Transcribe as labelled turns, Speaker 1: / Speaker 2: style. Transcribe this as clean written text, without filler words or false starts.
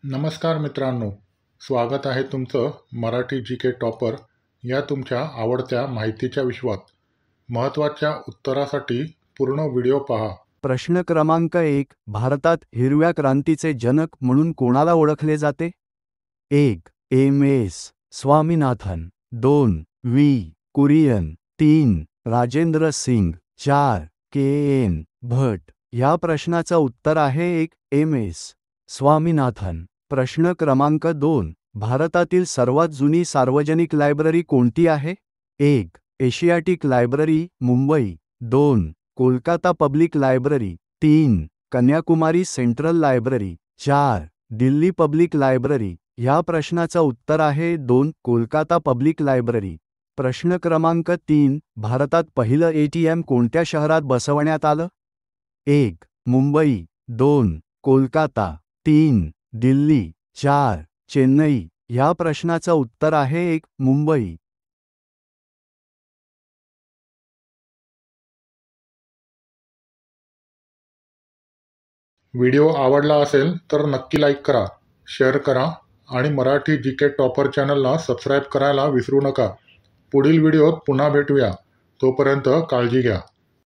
Speaker 1: नमस्कार मित्रांनो, स्वागत आहे तुमचं मराठी जी के टॉपर या तुमच्या आवडत्या माहितीच्या विश्वात. महत्त्वाच्या उत्तरासाठी पूर्ण व्हिडिओ पहा.
Speaker 2: प्रश्न क्रमांक 1. भारतात हिरव्या क्रांतीचे जनक म्हणून कोणाला ओळखले जाते? 1. M S Swaminathan, 2. V Kurien, 3. Rajendra Singh, 4. K N Bhat. या प्रश्नाचं उत्तर आहे 1. M S Swaminathan. प्रश्न क्रमांक 2. भारतातील सर्वात जुनी सार्वजनिक लायब्ररी कोणती आहे? 1. Asiatic library, Mumbai, 2. Kolkata public library, 3. Kanyakumari central library, 4. Delhi public library. ह्या प्रश्नाचं उत्तर आहे 2. Kolkata public library. प्रश्न क्रमांक 3. भारतात पहिलं ATM कोणत्या शहरात बसवण्यात आलं? 1. मुंबई, 2. कोलकाता, 3. दिल्ली, 4. चेन्नई. ह्या प्रश्नाचं उत्तर आहे 1. मुंबई.
Speaker 1: व्हिडिओ आवडला असेल तर नक्की लाईक करा, शेअर करा आणि मराठी जी के टॉपर चॅनलला सबस्क्राईब करायला विसरू नका. पुढील व्हिडिओत पुन्हा भेटूया. तोपर्यंत काळजी घ्या.